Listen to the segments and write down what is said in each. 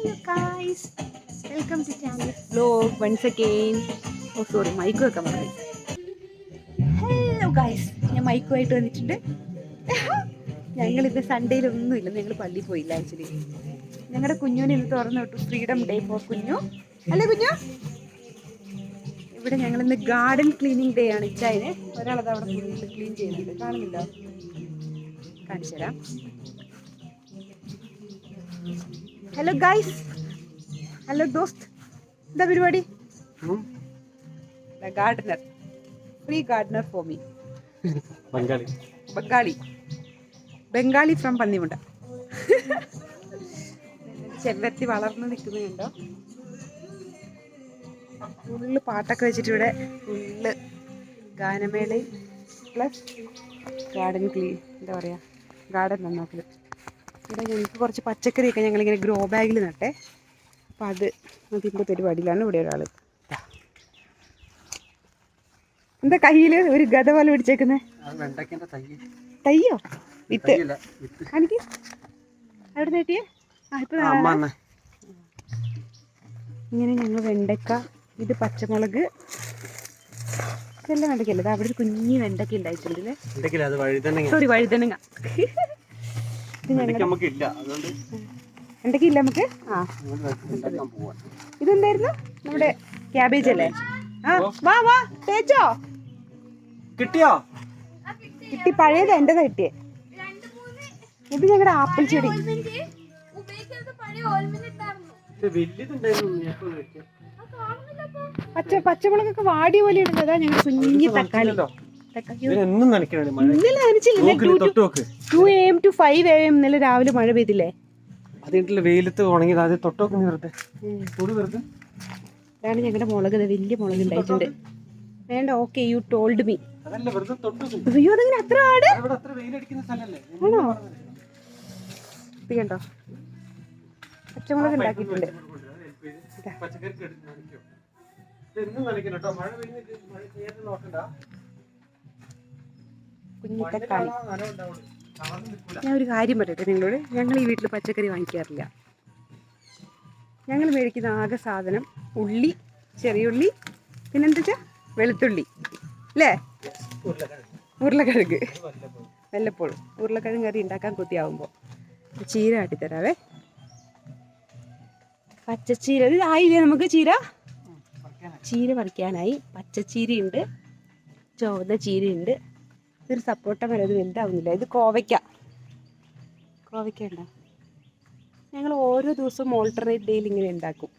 Hello guys, welcome to Chinese vlog once again. Oh sorry, mic വെക്കാൻ മറന്നു. Hello guys, ഞാൻ മൈക്കുമായിട്ട് വന്നിട്ടുണ്ട്. ഞങ്ങളിത് സൺഡേയിലൊന്നുമില്ല, ഞങ്ങൾ പള്ളിയിൽ പോയില്ല ആക്ച്വലി. ഞങ്ങളുടെ കുഞ്ഞുവിനെ ഇന്ന് തുറന്നു വിട്ടു, ഫ്രീഡം ഡേ ഫോർ കുഞ്ഞു. അല്ലേ കുഞ്ഞു? ഇവിടെ ഞങ്ങളിന്ന് ഗാർഡൻ ക്ലീനിങ് ഡേ ആണ്. ഇച്ചായനെ ഒരാളത് അവിടെ ഫുള്ള് ക്ലീൻ ചെയ്യുന്നുണ്ട്, കാണുന്നില്ലോ? കാണിച്ചു തരാം. ഹലോ ഗൈസ്, ഹലോ ദോസ്ത്, എന്താ പരിപാടി? Gardener, free gardener for me. Bengali from Pannimunda. ചെമ്പരത്തി വളർന്നു നിൽക്കുന്നുണ്ടോ? ഫുള്ള് പാട്ടൊക്കെ വെച്ചിട്ട് ഇവിടെ ഫുള്ള് ഗാനമേളയും പ്ലസ് ഗാർഡൻ എന്താ പറയുക, ഗാർഡൻ നന്നാക്കല്. ഇവിടെ ഞങ്ങൾക്ക് കുറച്ച് പച്ചക്കറിയൊക്കെ ഞങ്ങളിങ്ങനെ ഗ്രോ ബാഗിൽ നട്ടെ, അപ്പം അതിൻ്റെ പരിപാടിയിലാണ് ഇവിടെ ഒരാൾ. എന്താ കയ്യിൽ ഒരു ഗത പോലെ പിടിച്ചേക്കുന്നത്? തയ്യോ? വിത്ത് എനിക്ക് അവിടെ നേട്ടിയേ? ഇങ്ങനെ ഞങ്ങൾ വെണ്ടക്ക, ഇത് പച്ചമുളക്, ഇതെല്ലാം വെണ്ടയ്ക്കല്ലേ? അവിടെ ഒരു കുഞ്ഞി വെണ്ടയ്ക്ക ഉണ്ടായിട്ടുണ്ടല്ലേ? സോറി, വഴുതനങ്ങ. വെണ്ടയ്ക്ക ഇല്ല നമുക്ക്. ഇതെന്തായിരുന്നു? നമ്മുടെ ക്യാബേജ് അല്ലേ? വാ വാ, തേച്ചോ? കിട്ടി. പഴയത് എന്റേതാ കിട്ടിയേ. ഇത് ഞങ്ങളുടെ ആപ്പിൾ ചെടി. പച്ചമുളകൊക്കെ വാടിയ പോലെ ഇടുന്നതാ. ഞങ്ങൾ കുഞ്ഞി തക്കാളി ഇന്നലെ നനച്ചില്ലേ? 2 AM to 5 AM ഇന്നലെ രാവിലെ മഴ പെയ്തില്ലേ? വെയിലത്ത് ഉണങ്ങിയത് അതാണ് ഞങ്ങളുടെ മുളക്. വലിയ മുളക് ഉണ്ടായിട്ടുണ്ട്. വേണ്ട, ഓക്കെ, യു ടോൾഡ് മീ. അയ്യോ, അതങ്ങനെ അത്ര ആട് ആണോ? ഇത് കണ്ടോ, പച്ചമുളക് ഉണ്ടാക്കിയിട്ടുണ്ട്. കുഞ്ഞി തക്കാളി. ഞാൻ ഒരു കാര്യം പറയട്ടെ നിങ്ങളോട്, ഞങ്ങൾ ഈ വീട്ടിൽ പച്ചക്കറി വാങ്ങിക്കാറില്ല. ഞങ്ങൾ മേടിക്കുന്ന ആകെ സാധനം ഉള്ളി, ചെറിയുള്ളി, പിന്നെന്താ വെളുത്തുള്ളി അല്ലേ, ഉരുളക്കിഴങ്ങ്. വല്ലപ്പോഴും ഉരുളക്കിഴങ്ങ് കറി ഉണ്ടാക്കാൻ കൊത്തിയാവുമ്പോൾ. ചീര കാട്ടിത്തരാവേ. പച്ചച്ചീര ഇത് ആയില്ലേ നമുക്ക്? ചീര പറിക്കാനായി. പച്ചച്ചീരയുണ്ട്, ചുവന്ന ചീരയുണ്ട്. ഇതൊരു സപ്പോട്ട മരം, ഇത് വലുതാവുന്നില്ല. ഇത് കോവയ്ക്ക ഉണ്ടോ? ഞങ്ങൾ ഓരോ ദിവസവും ഓൾട്ടർനേറ്റ് ഡേയിൽ ഇങ്ങനെ ഉണ്ടാക്കും.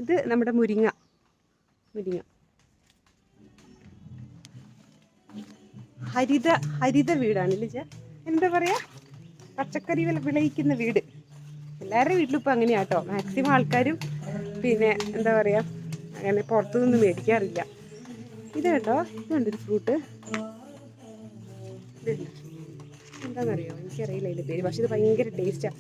ഇത് നമ്മുടെ മുരിങ്ങ. ഹരിത വീടാണ് ഇല്ലേ? എന്താ പറയുക, പച്ചക്കറി വിളയിക്കുന്ന വീട്. എല്ലാവരുടെ വീട്ടിലും ഇപ്പം അങ്ങനെയാട്ടോ. മാക്സിമം ആൾക്കാരും പിന്നെ എന്താ പറയുക, അങ്ങനെ പുറത്തുനിന്ന് മേടിക്കാറില്ല. ഇത് കേട്ടോ, ഇതുണ്ടൊരു ഫ്രൂട്ട്. എന്താണെന്നറിയോ? എനിക്കറിയില്ല അതിൻ്റെ പേര്, പക്ഷെ ഇത് ഭയങ്കര ടേസ്റ്റാണ്.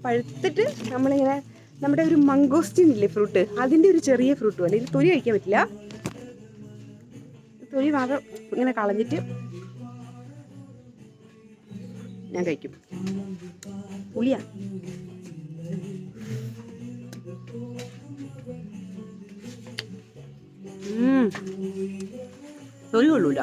പഴുത്തിട്ട് നമ്മളിങ്ങനെ, നമ്മുടെ ഒരു മംഗോസ്റ്റിൻ ഇല്ലേ ഫ്രൂട്ട്, അതിൻ്റെ ഒരു ചെറിയ ഫ്രൂട്ട് പോലെ. ഇത് തൊലി കഴിക്കാൻ പറ്റില്ല. തൊലി മാത്രം ഇങ്ങനെ കളഞ്ഞിട്ട് ഞാൻ കഴിക്കും. പുളിയാ. തൊലി കൊള്ളൂല.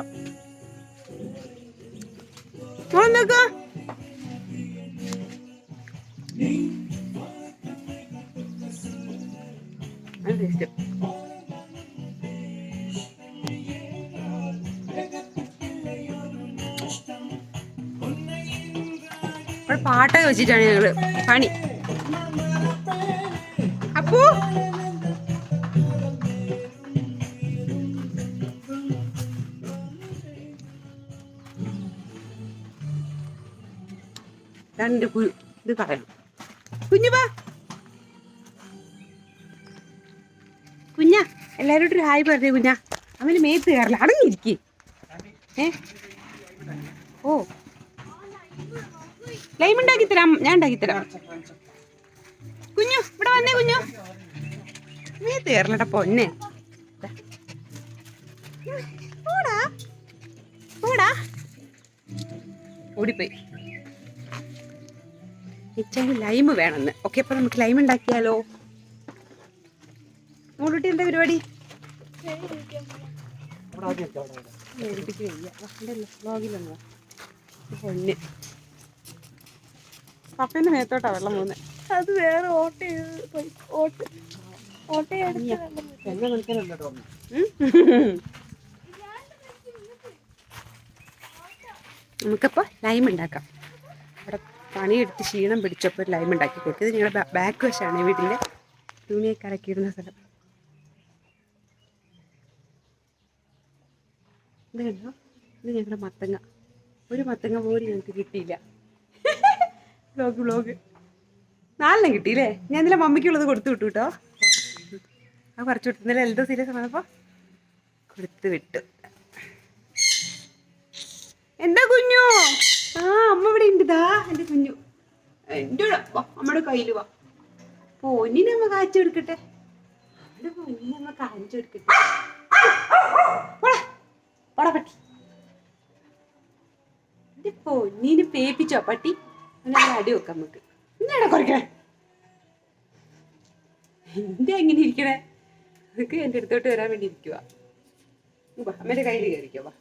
പാട്ടൊക്കെ വെച്ചിട്ടാണ് ഞങ്ങള് പണി. അപ്പോ രണ്ട് ഇത് കളയണം. കുഞ്ഞാ എല്ലാരോട്ടും ഒരു ഹായ് പറഞ്ഞേ. കുഞ്ഞാ അവന് മേത്ത് കയറില്ല, അടങ്ങിയിരിക്കേ. ഓ, ലൈം ഉണ്ടാക്കി തരാം, ഞാൻ ഉണ്ടാക്കി തരാം. കുഞ്ഞു ഇവിടെ വന്നേ. കുഞ്ഞു മേത്ത് കയറില്ലട്ട പൊന്നെ. ഓടിപ്പോയി. ഇച്ചാന് ലൈം വേണമെന്ന്. ഓക്കെ, അപ്പൊ നമുക്ക് ലൈം ഉണ്ടാക്കിയാലോ? മോളൂട്ടി എന്താ പരിപാടി? പൊന്ന് പപ്പേന്റെ മേത്തോട്ടാ വെള്ളം പോകുന്നത്. അത് വേറെ നമുക്കപ്പോൾ ലൈം ഉണ്ടാക്കാം. അവിടെ പണിയെടുത്ത് ക്ഷീണം പിടിച്ചപ്പോൾ ലൈം ഉണ്ടാക്കി കൊടുക്കും. ഇത് ഞങ്ങളുടെ ബാക്ക് വശമാണ് വീട്ടിൻ്റെ, തുണിയൊക്കെ ഇറക്കിയിടുന്ന സ്ഥലം. ഇത് കണ്ടോ, ഇത് ഞങ്ങളുടെ മത്തങ്ങ. ഒരു മത്തങ്ങ പോലും ഞങ്ങൾക്ക് കിട്ടിയില്ല. വ്ലോഗ് 4 കിട്ടിയില്ലേ? ഞാൻ ഇന്നലെ മമ്മിക്കുള്ളത് കൊടുത്തു വിട്ടു കേട്ടോ. അത് പറിച്ചു വിട്ടു. ഇന്നലെ എൽദോ സീരിയസ് വന്നപ്പോൾ കൊടുത്തു വിട്ടു. എന്താ കുഞ്ഞു? അമ്മ ഇവിടെ ഉണ്ട്. ഇതാ എൻ്റെ കുഞ്ഞു. എൻ്റെ അമ്മയുടെ കയ്യിൽ വാ. പൊന്നിനമ്മ കാച്ചെടുക്കട്ടെ. അവിടെ പൊന്നിനമ്മ കാച്ചെടുക്കട്ടെ. പട്ടി എൻ്റെ പൊന്നിന് പേപ്പിച്ചോ പട്ടി? അങ്ങനെ അടി വെക്കാം നമുക്ക്. എന്നാടാ കുറയ്ക്കണേ? എന്താ എങ്ങനെ ഇരിക്കണേ? നമുക്ക് എൻ്റെ അടുത്തോട്ട് വരാൻ വേണ്ടി ഇരിക്കുക. അമ്മേൻ്റെ കയ്യിൽ കയറിക്കോ. വാ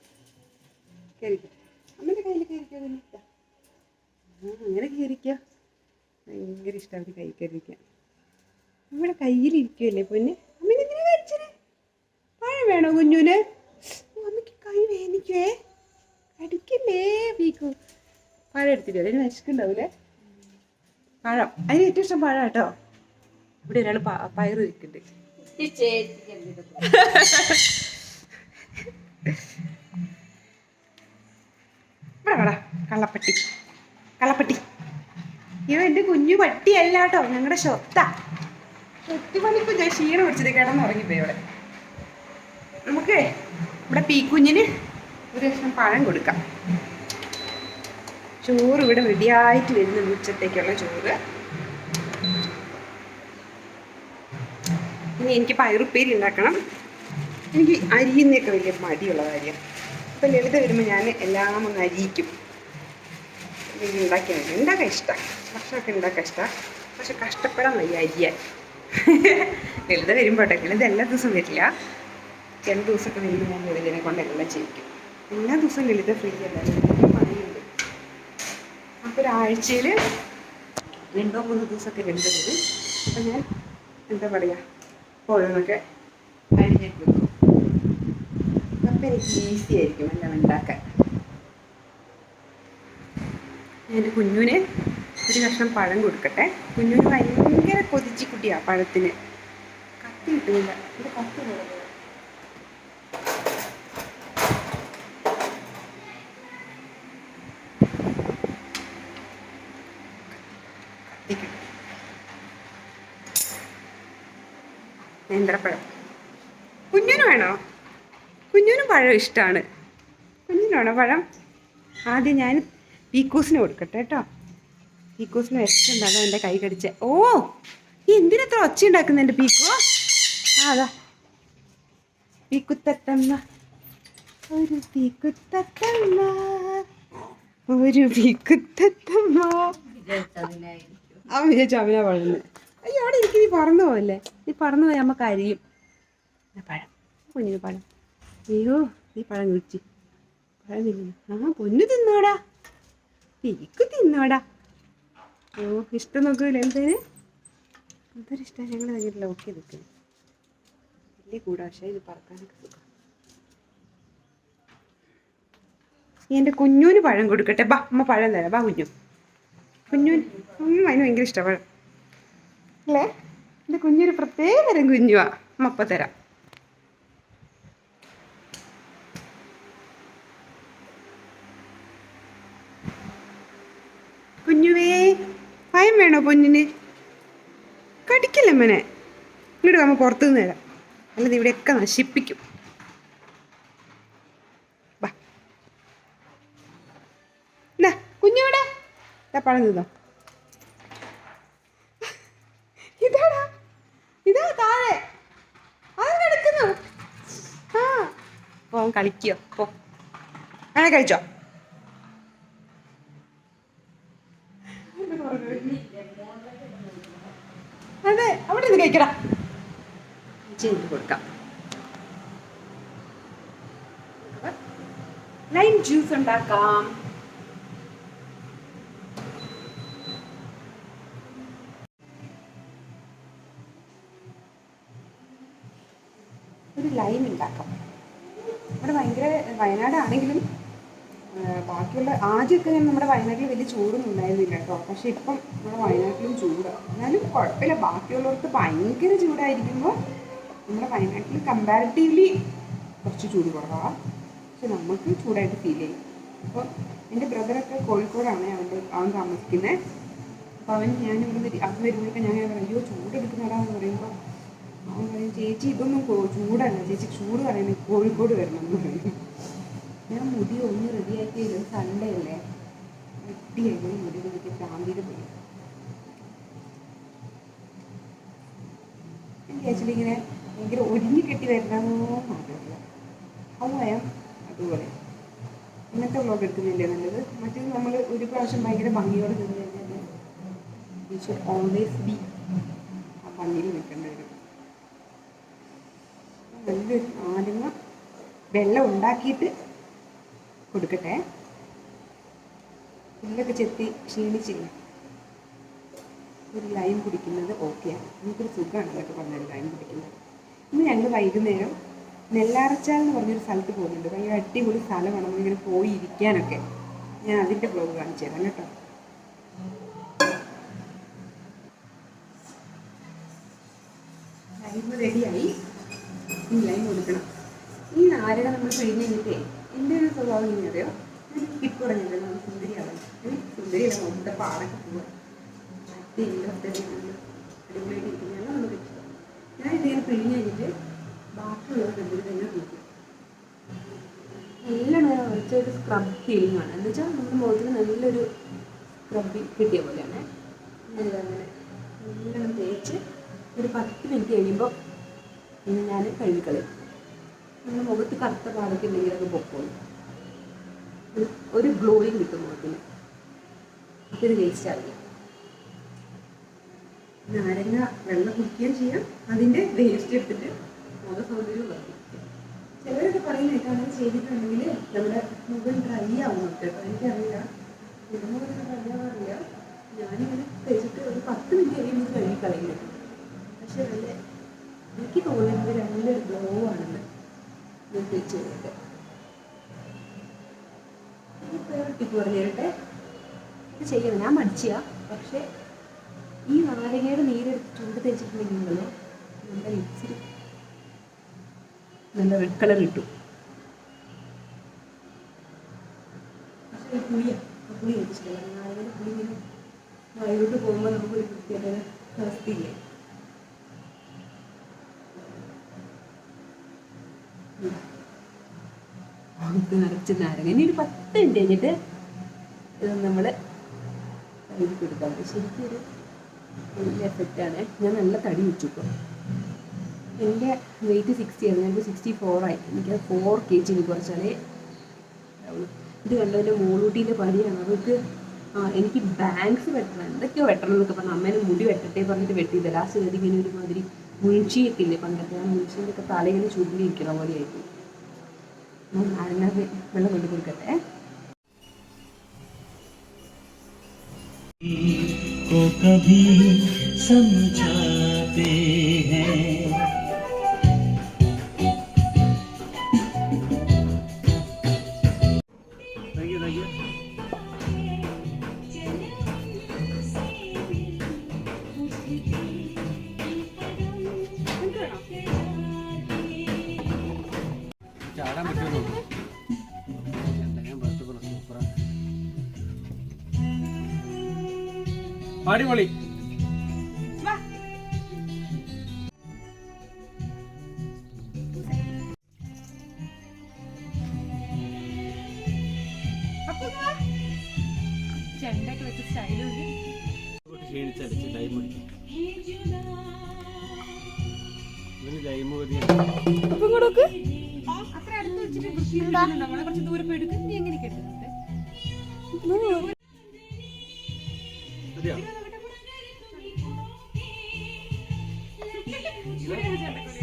കയറിക്കോ, അമ്മേൻ്റെ കയ്യിൽ കയറിക്കോ. അങ്ങനെ കയറിക്കോ. ഭയങ്കര ഇഷ്ടമാണ് കൈ കയറിക്കാൻ. നമ്മുടെ കയ്യിലിരിക്കുമല്ലേ പൊന്ന്. അമ്മേനെ എന്തിനാ കഴിച്ചേ? പഴം വേണോ കുഞ്ഞുന്? അമ്മയ്ക്ക് കൈ വേദനിക്കുവേ. കടിക്കല്ലേ പീക്കു. പഴം എടുത്തിട്ട് അതിന് വിശക്കുണ്ടാവൂലേ? പഴം, അതിന് ഏറ്റവും ഇഷ്ടം പഴം കേട്ടോ. ഇവിടെ ഒരാൾ പയറ് വെക്കുന്നുണ്ട്. കള്ളപ്പട്ടി കള്ളപ്പട്ടി. അയ്യോ, എൻ്റെ കുഞ്ഞു പട്ടിയല്ല കേട്ടോ, ഞങ്ങളുടെ സ്വത്താ. ഒത്തുമണിപ്പം ഞാൻ ക്ഷീണം പിടിച്ചത് കിടന്നുറങ്ങിപ്പോയി ഇവിടെ. നമുക്ക് ഇവിടെ പീക്കുഞ്ഞിന് ഒരു കഷ്ണം പഴം കൊടുക്കാം. ചോറ് ഇവിടെ റെഡിയായിട്ട് വരുന്നുണ്ട്, ഉച്ചത്തേക്കുള്ള ചോറ്. ഇനി എനിക്ക് പയറുപ്പേരി ഉണ്ടാക്കണം. എനിക്ക് അരിയുന്നൊക്കെ വലിയ മടിയുള്ള കാര്യം. ഇപ്പം ലളിത വരുമ്പോൾ ഞാൻ എല്ലാം ഒന്ന് അരിയിക്കും. ഉണ്ടാക്കാൻ ഇഷ്ടമാണ്, ഭക്ഷണമൊക്കെ ഉണ്ടാക്കാൻ ഇഷ്ടമാണ്. പക്ഷെ കഷ്ടപ്പെടാൻ വയ്യ അരിയാൻ. ലളിത വരുമ്പോട്ടെ, ലളിത എല്ലാ ദിവസവും വരില്ല. 2 ദിവസമൊക്കെ വരുമ്പോൾ ഞാൻ ലളിതനെ കൊണ്ടെല്ലാം ചെയ്യിക്കും. എല്ലാ ദിവസവും ലളിത ഫ്രീ അല്ല, പണിയുണ്ട്. അപ്പോൾ ഒരാഴ്ചയിൽ 2-3 ദിവസമൊക്കെ ലളിത വരും. അപ്പം ഞാൻ എന്താ പറയുക, ഓരോന്നൊക്കെ അരിഞ്ഞിട്ട് വെക്കും. അപ്പം എനിക്ക് ഈസി ആയിരിക്കും എല്ലാം ഉണ്ടാക്കാൻ. എൻ്റെ കുഞ്ഞുവിന് ഒരു കഷ്ണം പഴം കൊടുക്കട്ടെ. കുഞ്ഞുവിന് ഭയങ്കര കൊതിച്ച് കുട്ടിയാണ് പഴത്തിന്. കത്തി കിട്ടുന്നില്ല, എൻ്റെ കത്തി പോകുന്നത്. നേന്ത്രപ്പഴം കുഞ്ഞിന് വേണോ? കുഞ്ഞിന് പഴം ഇഷ്ടമാണ്. കുഞ്ഞിന് വേണോ പഴം? ആദ്യം ഞാൻ പീക്കൂസിന് കൊടുക്കട്ടെ കേട്ടോ. പീക്കൂസിന് വിശക്കുണ്ടാകും. എൻ്റെ കൈ കടിച്ച്. ഓ, ഈ എന്തിനത്ര ഒച്ച ഉണ്ടാക്കുന്ന എൻ്റെ പീക്കു? അതാ പീക്കുത്തത്തമ്മ, ഒരു പീക്കുത്തത്തമ്മ, ഒരു പീക്കുത്തത്തമ്മ. അവൻ വിചാരിച്ചു അവനാ പറയുന്നത്. അയ്യോ, അവിടെ എനിക്ക് നീ പറന്നു പോവല്ലേ? നീ പറന്നു പോയാൽ നമുക്ക് അരിയും. പഴം, കുഞ്ഞിന് പഴം. അയ്യോ, നീ പഴം കുടിച്ച്. പഴം തിന്നു. പൊന്നു തിന്നോടാ, പീക്ക് തിന്നോടാ. ഓ, ഇഷ്ടം നോക്കൂല എന്തേന്? എന്തൊരു ഇഷ്ടമാണ്. ഞങ്ങൾ ഭയങ്കര ലോക്കി നിൽക്കുന്നത്. വലിയ കൂടാ, പക്ഷേ ഇത് പറക്കാനൊക്കെ സുഖം. എൻ്റെ കുഞ്ഞൂന് പഴം കൊടുക്കട്ടെ. ബാ, അമ്മ പഴം തരാം. ബാ കുഞ്ഞു. കുഞ്ഞൂന് അതിന് ഭയങ്കര ഇഷ്ടമാണ് പഴം അല്ലേ? എൻ്റെ കുഞ്ഞൊരു പ്രത്യേക തരം കുഞ്ഞുവാ. അമ്മ അപ്പം തരാം. കുഞ്ഞുവേ, ഭയം വേണോ പൊന്നിന്? കടിക്കില്ല അമ്മനെ. ഇങ്ങോട്ട് അമ്മ പുറത്തു നിന്ന് തരാം, അല്ലാതെ ഇവിടെയൊക്കെ നശിപ്പിക്കും. ബാ, എന്നാ കുഞ്ഞുവിടെ പഴം തിന്നോ. ഇതാടാ, ഇതാ താഴെ അത് കിടക്കുന്നു. ഓ, കളിക്കോ? ഓ, അങ്ങനെ കഴിച്ചോ? അവിടെ ഇത് കഴിക്കടാ. ചെയ്ത് കൊടുക്കാം. ലൈം ജ്യൂസ് ഉണ്ടാക്കാം. ഒരു ലൈം ഉണ്ടാക്കാം. ഇവിടെ ഭയങ്കര വയനാടാണെങ്കിലും ബാക്കിയുള്ള ആദ്യമൊക്കെ നമ്മുടെ വയനാട്ടിൽ വലിയ ചൂടൊന്നും ഉണ്ടായിരുന്നില്ല കേട്ടോ. പക്ഷെ ഇപ്പം നമ്മുടെ വയനാട്ടിലും ചൂടാണ്. എന്നാലും കുഴപ്പമില്ല. ബാക്കിയുള്ളവർക്ക് ഭയങ്കര ചൂടായിരിക്കുമ്പോൾ നമ്മുടെ വയനാട്ടിൽ കമ്പാരിറ്റീവ്ലി കുറച്ച് ചൂട് കുറവാണ്. പക്ഷെ നമുക്ക് ചൂടായിട്ട് ഫീൽ ചെയ്യും. അപ്പോൾ എൻ്റെ ബ്രദറൊക്കെ കോഴിക്കോടാണ് അവൻ താമസിക്കുന്നത്. അപ്പോൾ ഞാൻ ഇവിടെ അത് വരുമ്പോഴൊക്കെ ഞാൻ അയ്യോ ചൂടെടുക്കുന്നതാന്ന് പറയുമ്പോൾ അവൻ പറയും ചേച്ചി ഇതൊന്നും ചൂടല്ല ചേച്ചി, ചൂട് പറയുന്നത് കോഴിക്കോട് വരണം എന്ന് പറയും. ഞാൻ മുടി ഒന്ന് റെഡിയാക്കി വരും. സൺഡേ അല്ലേ, റെഡിയായി മുടി നോക്കി പ്രാന്തിയിൽ പോയി. എനിക്ക് ആക്ച്വലി ഇങ്ങനെ ഭയങ്കര ഒരുങ്ങി കെട്ടി വരണമെന്നോ മാത്രമല്ല, ഹൗയാം അതുപോലെ ഇന്നത്തെ വ്ളോഗ് എടുക്കുന്നില്ലേ നല്ലത്. മറ്റേത് നമ്മൾ ഒരു പ്രാവശ്യം ഭയങ്കര ഭംഗിയോടെ നിന്ന് കഴിഞ്ഞാൽ വി ഷുഡ് ഓൾവേസ് ബി ആ ഭംഗിയിൽ നിൽക്കേണ്ടി വരും. നല്ലൊരു നാരങ്ങ വെള്ളം ഉണ്ടാക്കിയിട്ട് കൊടുക്കട്ടെ. പുല്ലൊക്കെ ചെത്തി ക്ഷീണിച്ചില്ല. ഒരു ലൈം കുടിക്കുന്നത് ഓക്കെയാണ്. നമുക്കൊരു സുഖമാണ് അതൊക്കെ പറഞ്ഞാൽ ലൈം കുടിക്കുന്നത്. ഇന്ന് ഞങ്ങൾ വൈകുന്നേരം നെല്ലാറച്ചാൽ എന്ന് പറഞ്ഞൊരു സ്ഥലത്ത് പോകുന്നുണ്ട്. ഭയങ്കര അടിപൊളി സ്ഥലമാണ്. നമ്മളിങ്ങനെ പോയി ഇരിക്കാനൊക്കെ. ഞാൻ അതിൻ്റെ ബ്ലോഗ് കാണിച്ചു തരാം കേട്ടോ. ലൈം റെഡിയായി. ഈ ലൈം കൊടുക്കണം. ഈ നാരക നമ്മൾ കഴിഞ്ഞ് കഴിഞ്ഞിട്ടേ എൻ്റെ ഒരു സ്വഭാവം ഇങ്ങനെ അറിയോ, ടിപ്പ് പറഞ്ഞില്ല നമ്മൾ സുന്ദരിയാവാൻ. സുന്ദരിയല്ല, നമ്മുടെ പാടൊക്കെ പോവാൻ അടിപൊളിയായിട്ട് ഇരിക്കുന്നതാണ് നമുക്ക് ഇഷ്ടം. ഞാൻ ഇതിങ്ങനെ പിഴിഞ്ഞ് കഴിഞ്ഞിട്ട് ബാക്കിയുള്ളത് കണ്ടിട്ട് തന്നെ നോക്കും. നല്ല നേരം ഒഴിച്ചൊരു സ്ക്രബ് ഫീലിംഗ് ആണ്. എന്ന് വെച്ചാൽ നമ്മുടെ മുഖത്തിന് നല്ലൊരു സ്ക്രബ് കിട്ടിയ പോലെയാണ്. അങ്ങനെ നല്ലോണം തേച്ച് ഒരു 10 മിനിറ്റ് കഴിയുമ്പോൾ പിന്നെ ഞാൻ കഴുകിക്കളയും. നമ്മുടെ മുഖത്ത് കറുത്ത പാടൊക്കെ ഉണ്ടെങ്കിൽ അത് പൊക്കോളും. ഒരു ഗ്ലോയിങ് കിട്ടും മുഖത്തിന്. അപ്പോൾ ഇത് വേസ്റ്റ് ആവില്ല. നാരങ്ങ വെള്ളം കുടിക്കുകയും ചെയ്യാം, അതിൻ്റെ വേസ്റ്റ് എടുത്തിട്ട് മുഖ സൗന്ദര്യം വർദ്ധിക്കും. ചിലരൊക്കെ പറയുന്നത് അങ്ങനെ ചെയ്തിട്ടുണ്ടെങ്കിൽ നമ്മുടെ മുഖം ഡ്രൈ ആവും കേട്ടോ. എനിക്കറിയില്ല, എൻ്റെ മുഖം ഡ്രൈ ആവാറില്ല. ഞാനിങ്ങനെ തേച്ചിട്ട് ഒരു 10 മിനിറ്റ് കഴിയുമ്പോൾ കഴുകിക്കളയും. പക്ഷെ നല്ല എനിക്ക് തോന്നുന്നത് നല്ലൊരു ഗ്ലോ ആണെന്ന് ഞാൻ തേച്ച് കഴിഞ്ഞിട്ട്. ഇപ്പോൾ ടിപ്പ് പറഞ്ഞു തരട്ടെ. ഇത് ചെയ്യണം. ഞാൻ മടിച്ചാ, പക്ഷേ ഈ നാരങ്ങയുടെ നീരെടുത്ത് ചൂട് തേച്ചിട്ടുണ്ടെങ്കിലോ നമ്മുടെ ലിപ്സിൽ നല്ല റെഡ് കളർ കിട്ടും. പക്ഷേ ഈ പുളിയാണ്, ആ പുളി കഴിച്ചിട്ടില്ല. നാരങ്ങയുടെ പുളി ഇങ്ങനെ വായിലോട്ട് പോകുമ്പോൾ നമുക്കൊരു പ്രത്യേക അവസ്ഥയില്ലേ. ഇത് നിറച്ച് നാരങ്ങ. ഇനി ഒരു 10 മിനിറ്റ് കഴിഞ്ഞിട്ട് ഇത് നമ്മൾ കഴുകി കൊടുക്കാം. ശരിക്കും ഒരു നല്ല എഫക്റ്റാണ്. ഞാൻ നല്ല തടി വെച്ചിപ്പോൾ. എൻ്റെ വെയിറ്റ് 60 ആണ്. ഞാനിപ്പോൾ 64 ആയി. എനിക്കത് 4 kg കുറച്ചാലേ ഇത് കണ്ടതിൻ്റെ മോളൂട്ടീൻ്റെ പണിയാണ്. അവർക്ക് എനിക്ക് ബാങ്ക്സ് വെട്ടണം, എന്തൊക്കെയോ വെട്ടണം എന്നൊക്കെ പറഞ്ഞാൽ അമ്മേനെ മുടി വെട്ടട്ടെ പറഞ്ഞിട്ട് വെട്ടിയില്ല. ലാസ്റ്റ് കയറി ഇങ്ങനെ ഒരുമാതിരി മുൾച്ചിയൊക്കെ ഇല്ലേ പണ്ടത്തെ, ആ മുൾച്ചീൻ്റെ ഒക്കെ തലയിങ്ങനെ ചുരുളിയിരിക്കണ പോലെ ആയിരിക്കും. നാരങ്ങ വെള്ളം കൊണ്ടു കൊടുക്കട്ടെ. ചാടാൻ പറ്റുമോ? അടിപൊളി. ചെണ്ടൊക്കെ വെച്ച് സ്റ്റൈലും ക്ഷീണിച്ചടിച്ച് ലൈം കുടിക്കും. ലൈം മതി. അത്ര അടുത്ത് വെച്ചിട്ട് നമ്മളെ കുറച്ച് ദൂരെ പോയി എടുക്കും. നീ എങ്ങനെ കെട്ടുന്നുണ്ട്?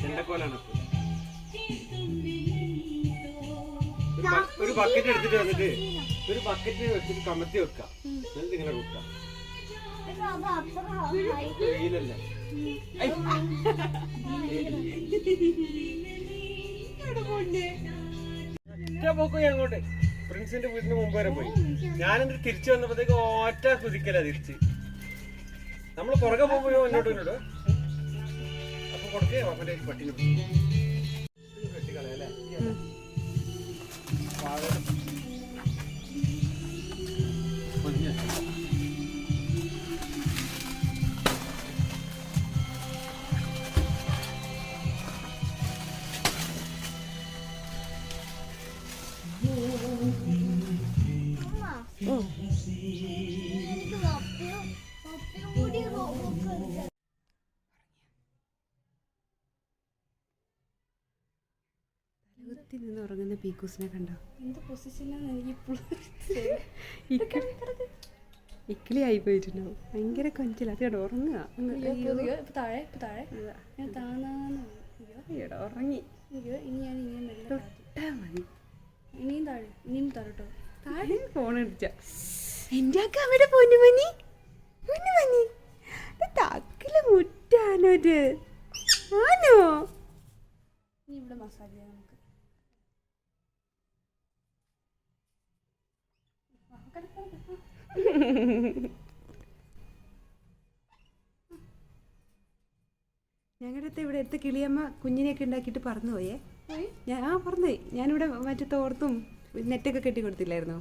ചെണ്ടക്കോലാണ്. ഒരു ബക്കറ്റ് എടുത്തിട്ട് വന്നിട്ട് ഒരു ബക്കറ്റ് വെച്ചിട്ട് കമത്തി വെക്കാം, എന്നിട്ട് ഇങ്ങനെ കുത്താം. വെയിലല്ലേ പോയി അങ്ങോട്ട് പ്രിൻസിന്റെ വീടിന് മുമ്പ് വരെ പോയി. ഞാനെന്നിട്ട് തിരിച്ചു വന്നപ്പോഴത്തേക്ക് ഒറ്റ കുതിക്കല തിരിച്ച്. നമ്മള് പുറകെ പോകുമ്പോ മുന്നോട്ട് മുന്നോട്ട് അപ്പൊ കൊടുക്കേ മറ്റേ പട്ടിന് വെട്ടിക്കളയല്ലേ. നിന്ന് ഉറങ്ങുന്ന പീക്കൂസിനെ കണ്ടോ? എന്ത് പൊസിഷനാണ് ഇക്കിളി ആയി പോയിട്ടുണ്ടാവും. ഭയങ്കര കൊഞ്ചില്ല. അത് കേട്ടോ ഉറങ്ങുക. ഉറങ്ങി തൊട്ടാ മതി. ഇനിയും താഴെ ഇനിയും താഴോട്ടോ. താഴെ ഫോൺ അടിച്ച എൻ്റെ ഒക്കെ അവിടെ പൊന്നുമണി പൊന്നുമണി തക്കില് മുറ്റാണോ അത്? ആണോ? ഇനി ഇവിടെ മസാജ് ചെയ്യാം നമുക്ക്. ഞങ്ങളുടെ ഇവിടെ അടുത്ത് കിളിയമ്മ കുഞ്ഞിനെയൊക്കെ ഉണ്ടാക്കിയിട്ട് പറന്നു പോയേ. പറന്നുപോയി. ഞാനിവിടെ മറ്റേ തോർത്തും നെറ്റൊക്കെ കെട്ടി കൊടുത്തില്ലായിരുന്നോ?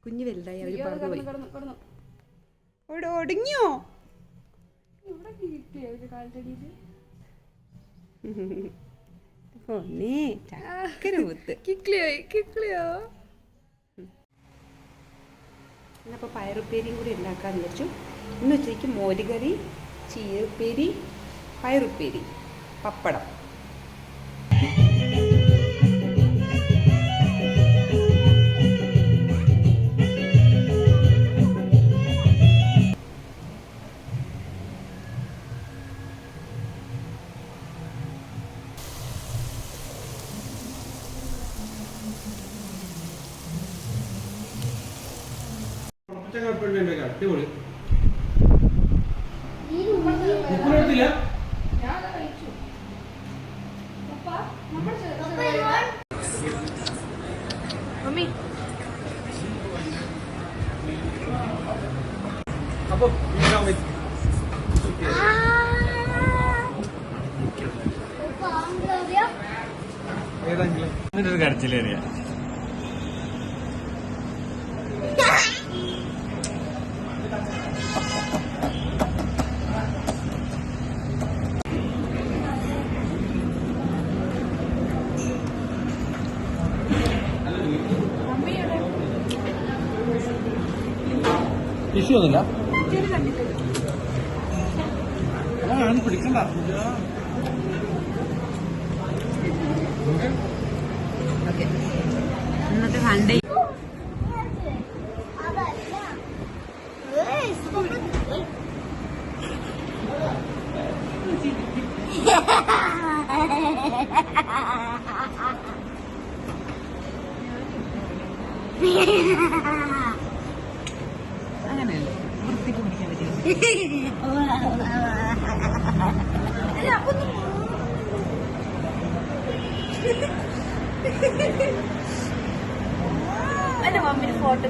കുഞ്ഞ് വലുതായി അവര് പറന്നുപോയി. അവിടെ ഒടുങ്ങിയോ? പൊന്നേ ചക്കര മുത്ത് എന്നപ്പോൾ പയറുപ്പേരിയും കൂടി ഉണ്ടാക്കാമെന്ന് വിചാരിച്ചു. ഇന്ന് ഉച്ചയ്ക്ക് മോരുകറി, ചീരപ്പേരി, പയറുപ്പേരി, പപ്പടം. അടിപൊളി. അപ്പൊ ഏതെങ്കിലും കരച്ചിലേറിയ ഇഷ്യൂ ഒന്നുമില്ല. പിടിക്കണ്ട. ഇന്നത്തെ സൺഡേ അങ്ങനെയല്ലേ വൃത്തിക്ക് പിടിക്കാൻ പറ്റില്ല. എന്റെ മമ്മിന് ഫോട്ടോ